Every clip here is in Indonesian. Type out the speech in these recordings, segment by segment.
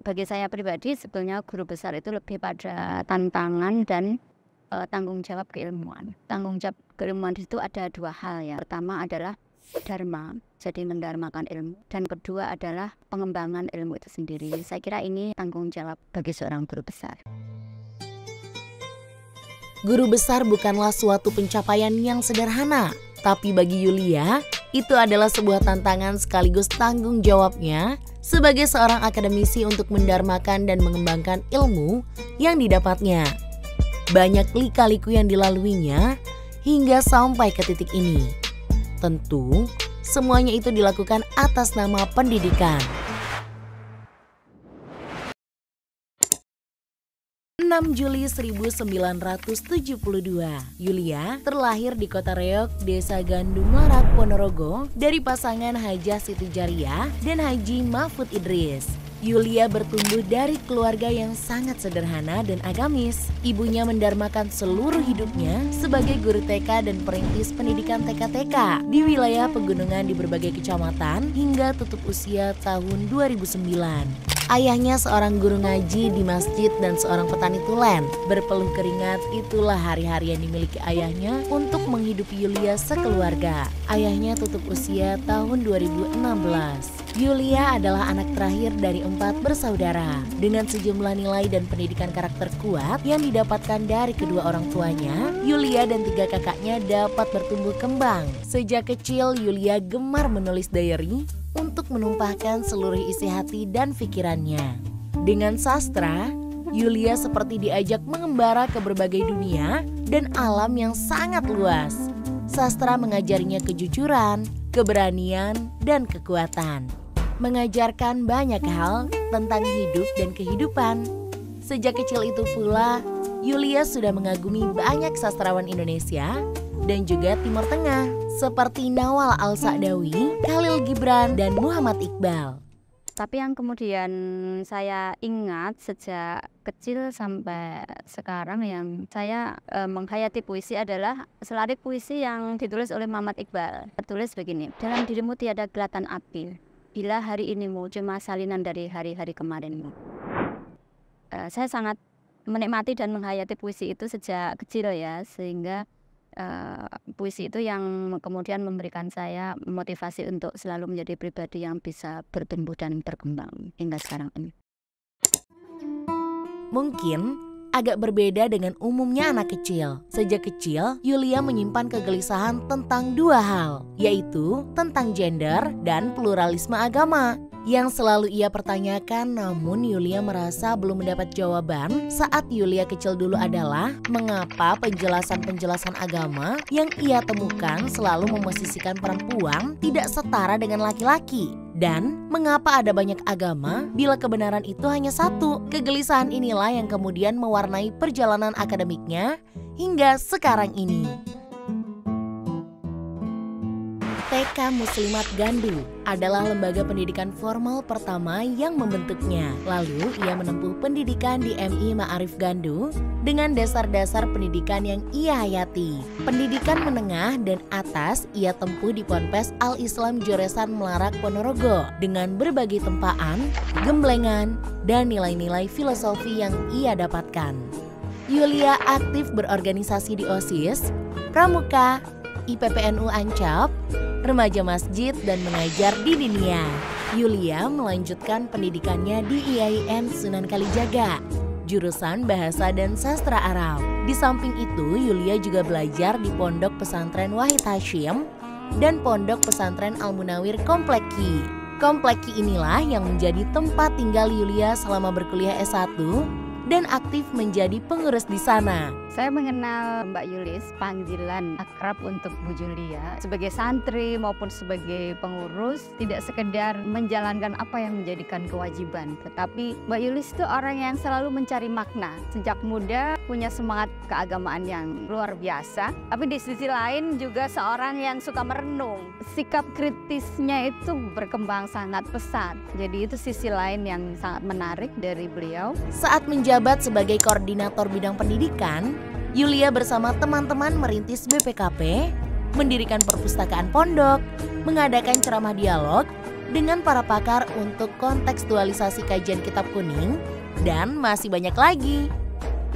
bagi saya pribadi sebetulnya guru besar itu lebih pada tantangan dan tanggung jawab keilmuan. Tanggung jawab keilmuan itu ada dua hal ya. Pertama adalah dharma, jadi mendarmakan ilmu. Dan kedua adalah pengembangan ilmu itu sendiri. Saya kira ini tanggung jawab bagi seorang guru besar. Guru besar bukanlah suatu pencapaian yang sederhana, tapi bagi Yulia, itu adalah sebuah tantangan sekaligus tanggung jawabnya sebagai seorang akademisi untuk mendarmakan dan mengembangkan ilmu yang didapatnya. Banyak lika-liku yang dilaluinya hingga sampai ke titik ini. Tentu, semuanya itu dilakukan atas nama pendidikan. 6 Juli 1972, Yulia terlahir di Kota Reog, Desa Gandum Larak, Ponorogo dari pasangan Hajah Siti Jariah dan Haji Mahfud Idris. Yulia bertumbuh dari keluarga yang sangat sederhana dan agamis. Ibunya mendarmakan seluruh hidupnya sebagai guru TK dan perintis pendidikan TK-TK di wilayah pegunungan di berbagai kecamatan hingga tutup usia tahun 2009. Ayahnya seorang guru ngaji di masjid dan seorang petani tulen. Berpeluh keringat, itulah hari-hari yang dimiliki ayahnya untuk menghidupi Yulia sekeluarga. Ayahnya tutup usia tahun 2016. Yulia adalah anak terakhir dari 4 bersaudara. Dengan sejumlah nilai dan pendidikan karakter kuat yang didapatkan dari kedua orang tuanya, Yulia dan 3 kakaknya dapat bertumbuh kembang. Sejak kecil, Yulia gemar menulis diary untuk menumpahkan seluruh isi hati dan pikirannya. Dengan sastra, Yulia seperti diajak mengembara ke berbagai dunia dan alam yang sangat luas. Sastra mengajarinya kejujuran, keberanian, dan kekuatan. Mengajarkan banyak hal tentang hidup dan kehidupan. Sejak kecil itu pula, Yulia sudah mengagumi banyak sastrawan Indonesia dan juga Timur Tengah seperti Nawal Al-Sa'dawi, Khalil Gibran, dan Muhammad Iqbal. Tapi yang kemudian saya ingat sejak kecil sampai sekarang yang saya menghayati puisi adalah selarik puisi yang ditulis oleh Muhammad Iqbal. Tertulis begini, dalam dirimu tiada gelatan api, bila hari inimu cuma salinan dari hari-hari kemarinmu. Saya sangat menikmati dan menghayati puisi itu sejak kecil ya, sehingga puisi itu yang kemudian memberikan saya motivasi untuk selalu menjadi pribadi yang bisa bertumbuh dan berkembang hingga sekarang ini. Mungkin agak berbeda dengan umumnya anak kecil. Sejak kecil, Yulia menyimpan kegelisahan tentang 2 hal, yaitu tentang gender dan pluralisme agama. Yang selalu ia pertanyakan, namun Yulia merasa belum mendapat jawaban saat Yulia kecil dulu adalah mengapa penjelasan-penjelasan agama yang ia temukan selalu memosisikan perempuan tidak setara dengan laki-laki. Dan mengapa ada banyak agama bila kebenaran itu hanya satu. Kegelisahan inilah yang kemudian mewarnai perjalanan akademiknya hingga sekarang ini. TK Muslimat Gandu adalah lembaga pendidikan formal pertama yang membentuknya. Lalu ia menempuh pendidikan di MI Ma'arif Gandu dengan dasar-dasar pendidikan yang ia hayati. Pendidikan menengah dan atas ia tempuh di Ponpes Al-Islam Joresan Melarak, Ponorogo dengan berbagai tempaan, gemblengan, dan nilai-nilai filosofi yang ia dapatkan. Yulia aktif berorganisasi di OSIS, Pramuka, IPPNU Ancap, remaja masjid, dan mengajar di Dinia. Yulia melanjutkan pendidikannya di IAIN Sunan Kalijaga, jurusan Bahasa dan Sastra Arab. Di samping itu, Yulia juga belajar di Pondok Pesantren Wahid Hashim dan Pondok Pesantren Al-Munawir Kompleki. Kompleki inilah yang menjadi tempat tinggal Yulia selama berkuliah S1 dan aktif menjadi pengurus di sana. Saya mengenal Mbak Yulis, panggilan akrab untuk Bu Julia. Sebagai santri maupun sebagai pengurus, tidak sekedar menjalankan apa yang menjadikan kewajiban. Tetapi Mbak Yulis itu orang yang selalu mencari makna. Sejak muda punya semangat keagamaan yang luar biasa. Tapi di sisi lain juga seorang yang suka merenung. Sikap kritisnya itu berkembang sangat pesat. Jadi itu sisi lain yang sangat menarik dari beliau. Saat menjabat sebagai koordinator bidang pendidikan, Yulia bersama teman-teman merintis BPKP, mendirikan perpustakaan pondok, mengadakan ceramah dialog, dengan para pakar untuk kontekstualisasi kajian kitab kuning, dan masih banyak lagi.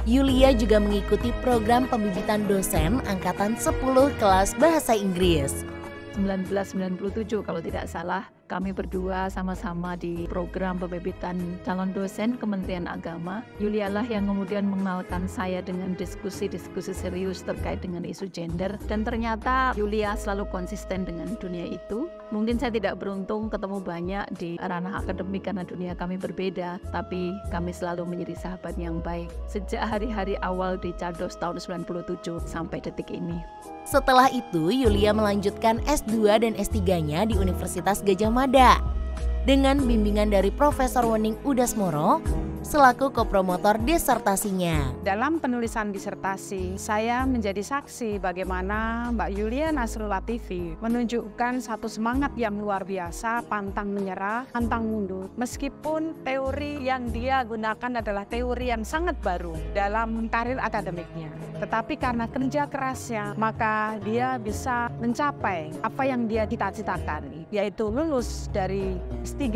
Yulia juga mengikuti program pembibitan dosen angkatan 10 kelas bahasa Inggris. 1997 kalau tidak salah, kami berdua sama-sama di program pembibitan calon dosen Kementerian Agama. Yulia lah yang kemudian mengenalkan saya dengan diskusi-diskusi serius terkait dengan isu gender, dan ternyata Yulia selalu konsisten dengan dunia itu. Mungkin saya tidak beruntung ketemu banyak di ranah akademik karena dunia kami berbeda, tapi kami selalu menjadi sahabat yang baik sejak hari-hari awal di Cados tahun 97 sampai detik ini. Setelah itu, Yulia melanjutkan S2 dan S3-nya di Universitas Gadjah Mada dengan bimbingan dari Profesor Wening Udasmoro selaku kopromotor disertasinya. Dalam penulisan disertasi, saya menjadi saksi bagaimana Mbak Yulia Nasrul Latifi menunjukkan satu semangat yang luar biasa, pantang menyerah, pantang mundur. Meskipun teori yang dia gunakan adalah teori yang sangat baru dalam karir akademiknya. Tetapi karena kerja kerasnya, maka dia bisa mencapai apa yang dia cita-citakan, yaitu lulus dari S3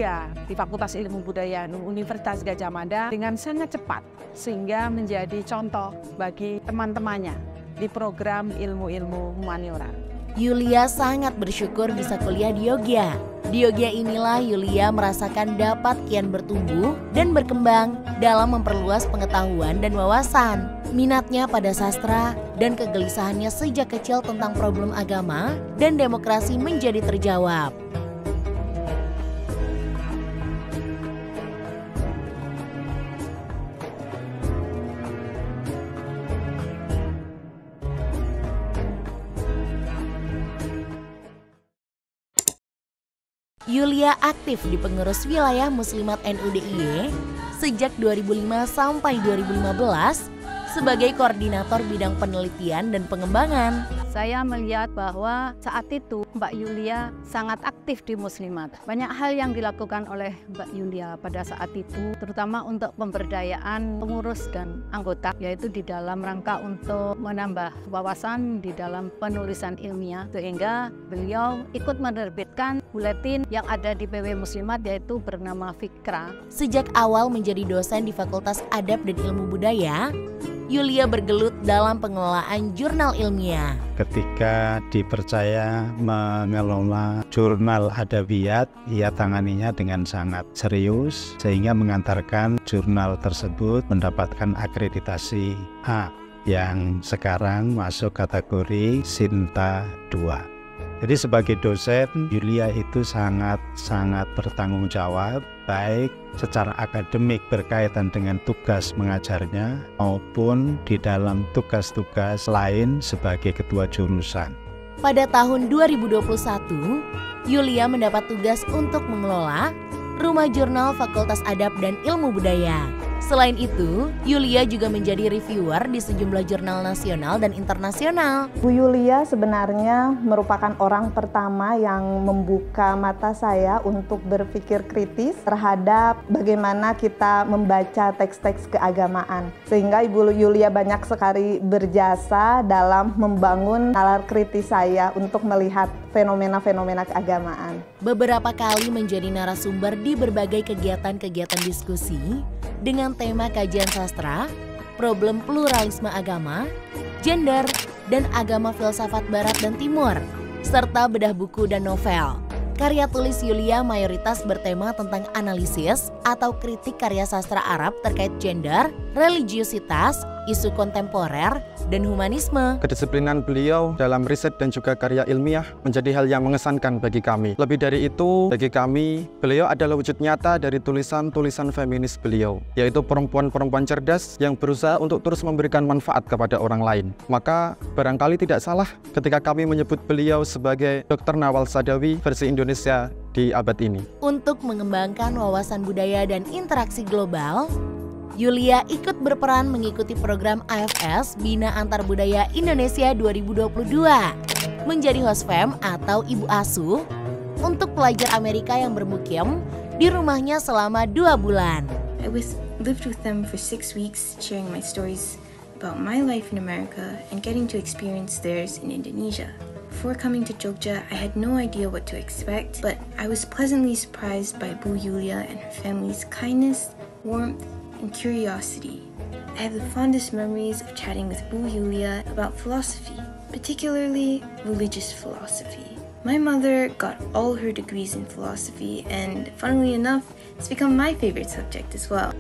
di Fakultas Ilmu Budaya Universitas Gadjah Mada dengan sangat cepat, sehingga menjadi contoh bagi teman-temannya di program ilmu-ilmu humaniora. Yulia sangat bersyukur bisa kuliah di Yogyakarta. Di Yogyakarta inilah Yulia merasakan dapat kian bertumbuh dan berkembang dalam memperluas pengetahuan dan wawasan. Minatnya pada sastra dan kegelisahannya sejak kecil tentang problem agama dan demokrasi menjadi terjawab. Yulia aktif di pengurus wilayah Muslimat NU DIY sejak 2005 sampai 2015 sebagai koordinator bidang penelitian dan pengembangan. Saya melihat bahwa saat itu Mbak Yulia sangat aktif di Muslimat. Banyak hal yang dilakukan oleh Mbak Yulia pada saat itu, terutama untuk pemberdayaan pengurus dan anggota, yaitu di dalam rangka untuk menambah wawasan di dalam penulisan ilmiah, sehingga beliau ikut menerbitkan buletin yang ada di PW Muslimat, yaitu bernama Fikra. Sejak awal menjadi dosen di Fakultas Adab dan Ilmu Budaya, Yulia bergelut dalam pengelolaan jurnal ilmiah. Ketika dipercaya mengelola jurnal adabiyat, ia tanganinya dengan sangat serius sehingga mengantarkan jurnal tersebut mendapatkan akreditasi A yang sekarang masuk kategori Sinta 2. Jadi sebagai dosen, Yulia itu sangat bertanggung jawab, baik secara akademik berkaitan dengan tugas mengajarnya maupun di dalam tugas-tugas lain sebagai ketua jurusan. Pada tahun 2021, Yulia mendapat tugas untuk mengelola Rumah Jurnal Fakultas Adab dan Ilmu Budaya. Selain itu, Yulia juga menjadi reviewer di sejumlah jurnal nasional dan internasional. Bu Yulia sebenarnya merupakan orang pertama yang membuka mata saya untuk berpikir kritis terhadap bagaimana kita membaca teks-teks keagamaan. Sehingga Ibu Yulia banyak sekali berjasa dalam membangun nalar kritis saya untuk melihat fenomena-fenomena keagamaan. Beberapa kali menjadi narasumber di berbagai kegiatan-kegiatan diskusi dengan tema kajian sastra, problem pluralisme agama, gender, dan agama filsafat barat dan timur, serta bedah buku dan novel. Karya tulis Yulia mayoritas bertema tentang analisis atau kritik karya sastra Arab terkait gender, religiusitas, isu kontemporer, dan humanisme. Kedisiplinan beliau dalam riset dan juga karya ilmiah menjadi hal yang mengesankan bagi kami. Lebih dari itu, bagi kami, beliau adalah wujud nyata dari tulisan-tulisan feminis beliau, yaitu perempuan-perempuan cerdas yang berusaha untuk terus memberikan manfaat kepada orang lain. Maka barangkali tidak salah ketika kami menyebut beliau sebagai Dr. Nawal Sadawi versi Indonesia di abad ini. Untuk mengembangkan wawasan budaya dan interaksi global, Yulia ikut berperan mengikuti program AFS Bina Antar Budaya Indonesia 2022, menjadi host fam atau ibu asuh untuk pelajar Amerika yang bermukim di rumahnya selama 2 bulan. I lived with them for 6 weeks, sharing my stories about my life in America and getting to experience theirs in Indonesia. Before coming to Jogja, I had no idea what to expect, but I was pleasantly surprised by Bu Yulia and her family's kindness, warmth, and curiosity. I have the fondest memories of chatting with Bu Yulia about philosophy, particularly religious philosophy. My mother got all her degrees in philosophy, and funnily enough, it's become my favorite subject as well.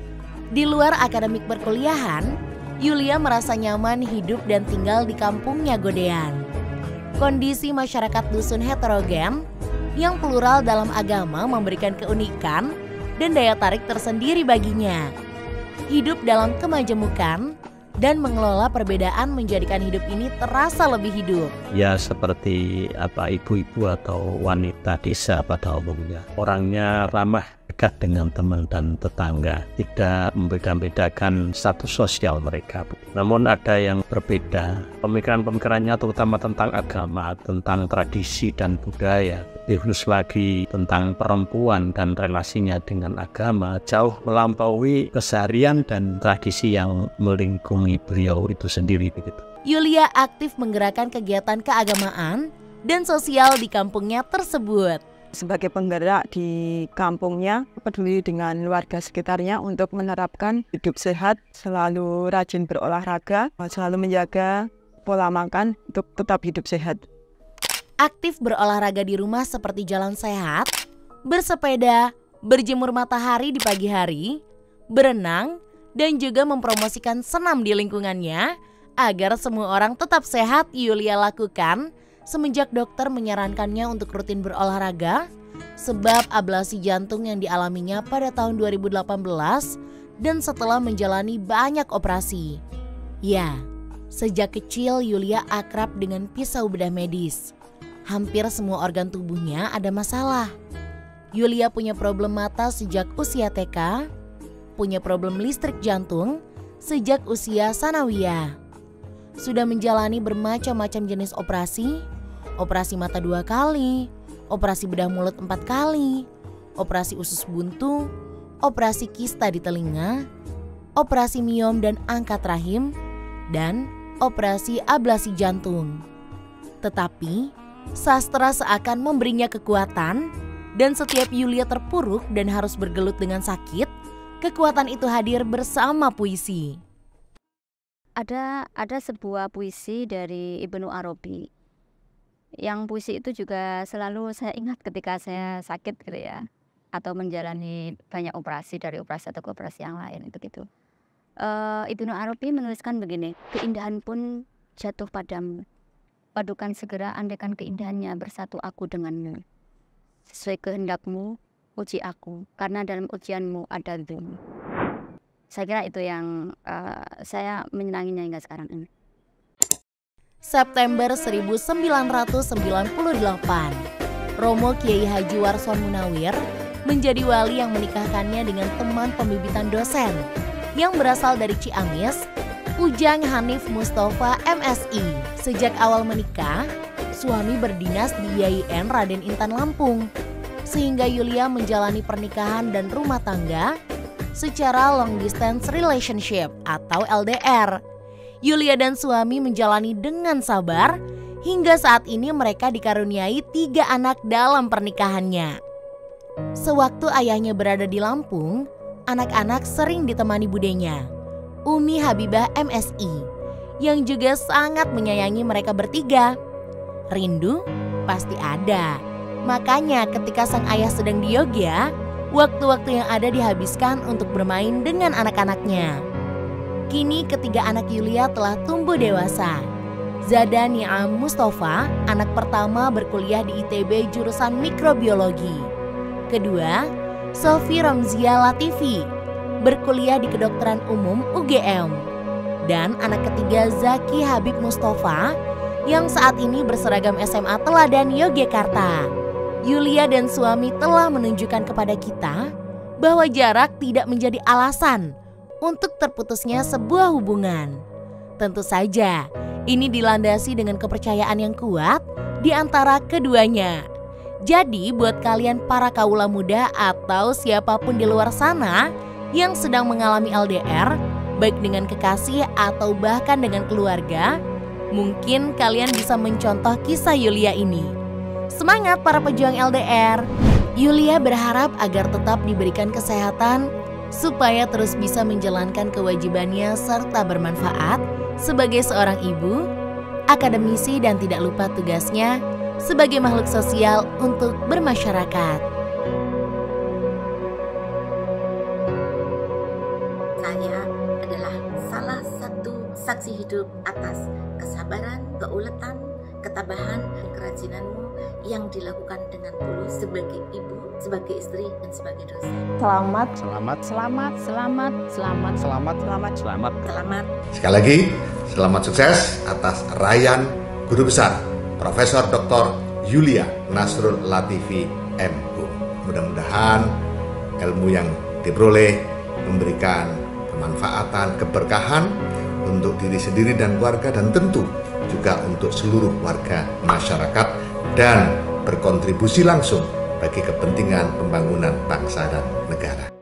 Di luar akademik perkuliahan, Yulia merasa nyaman hidup dan tinggal di kampungnya Godean. Kondisi masyarakat dusun heterogen yang plural dalam agama memberikan keunikan dan daya tarik tersendiri baginya. Hidup dalam kemajemukan dan mengelola perbedaan menjadikan hidup ini terasa lebih hidup. Ya seperti ibu-ibu atau wanita desa pada umumnya. Orangnya ramah, dekat dengan teman dan tetangga, tidak membeda-bedakan status sosial mereka. Namun ada yang berbeda, pemikiran-pemikirannya terutama tentang agama, tentang tradisi dan budaya, khusus lagi tentang perempuan dan relasinya dengan agama, jauh melampaui keseharian dan tradisi yang melingkungi beliau itu sendiri begitu. Yulia aktif menggerakkan kegiatan keagamaan dan sosial di kampungnya tersebut. Sebagai penggerak di kampungnya, peduli dengan warga sekitarnya untuk menerapkan hidup sehat, selalu rajin berolahraga, selalu menjaga pola makan untuk tetap hidup sehat. Aktif berolahraga di rumah seperti jalan sehat, bersepeda, berjemur matahari di pagi hari, berenang, dan juga mempromosikan senam di lingkungannya agar semua orang tetap sehat. Yulia lakukan semenjak dokter menyarankannya untuk rutin berolahraga sebab ablasi jantung yang dialaminya pada tahun 2018 dan setelah menjalani banyak operasi. Ya, sejak kecil Yulia akrab dengan pisau bedah medis. Hampir semua organ tubuhnya ada masalah. Yulia punya problem mata sejak usia TK, punya problem listrik jantung sejak usia sanawiyah. Sudah menjalani bermacam-macam jenis operasi mata 2 kali, operasi bedah mulut 4 kali, operasi usus buntu, operasi kista di telinga, operasi miom dan angkat rahim, dan operasi ablasi jantung. Tetapi, sastra seakan memberinya kekuatan, dan setiap Yulia terpuruk dan harus bergelut dengan sakit, kekuatan itu hadir bersama puisi. Ada sebuah puisi dari Ibnu Arabi. Yang puisi itu juga selalu saya ingat ketika saya sakit gitu ya, atau menjalani banyak operasi dari operasi atau ke operasi yang lain itu gitu. Ibnu Arabi menuliskan begini, keindahan pun jatuh padamu, padukan segera andaikan keindahannya bersatu aku denganmu. Sesuai kehendakmu uji aku, karena dalam ujianmu ada dzulm. Saya kira itu yang saya menyenanginya hingga sekarang ini. September 1998, Romo Kiai Haji Warson Munawir menjadi wali yang menikahkannya dengan teman pembibitan dosen yang berasal dari Ciamis, Ujang Hanif Mustafa MSI. Sejak awal menikah, suami berdinas di YIN Raden Intan Lampung, sehingga Yulia menjalani pernikahan dan rumah tangga secara long distance relationship atau LDR. Yulia dan suami menjalani dengan sabar hingga saat ini mereka dikaruniai 3 anak dalam pernikahannya. Sewaktu ayahnya berada di Lampung, anak-anak sering ditemani budenya, Umi Habibah MSI, yang juga sangat menyayangi mereka bertiga. Rindu pasti ada. Makanya ketika sang ayah sedang di Yogya, waktu-waktu yang ada dihabiskan untuk bermain dengan anak-anaknya. Kini ketiga anak Yulia telah tumbuh dewasa. Zada Ni'am Mustafa, anak pertama, berkuliah di ITB jurusan mikrobiologi. Kedua, Sofi Ramzia Latifi, berkuliah di kedokteran umum UGM. Dan anak ketiga Zaki Habib Mustafa, yang saat ini berseragam SMA Teladan Yogyakarta. Yulia dan suami telah menunjukkan kepada kita bahwa jarak tidak menjadi alasan untuk terputusnya sebuah hubungan. Tentu saja, ini dilandasi dengan kepercayaan yang kuat di antara keduanya. Jadi buat kalian para kaula muda atau siapapun di luar sana yang sedang mengalami LDR, baik dengan kekasih atau bahkan dengan keluarga, Mungkin kalian bisa mencontoh kisah Yulia ini. Semangat para pejuang LDR! Yulia berharap agar tetap diberikan kesehatan supaya terus bisa menjalankan kewajibannya serta bermanfaat sebagai seorang ibu, akademisi, dan tidak lupa tugasnya sebagai makhluk sosial untuk bermasyarakat. Saya adalah salah satu saksi hidup atas kesabaran, keuletan, ketabahan, dan kerajinan yang dilakukan dengan tulus sebagai ibu, sebagai istri, dan sebagai dosen. Selamat. Selamat. Selamat, selamat, selamat, Selamat. selamat, Selamat. Selamat. Sekali lagi, selamat sukses atas raihan Guru Besar Profesor Dr. Yulia Nasrul Latifi M.Hum. Mudah-mudahan ilmu yang diperoleh memberikan kemanfaatan, keberkahan untuk diri sendiri dan keluarga, dan tentu juga untuk seluruh warga masyarakat, dan berkontribusi langsung bagi kepentingan pembangunan bangsa dan negara.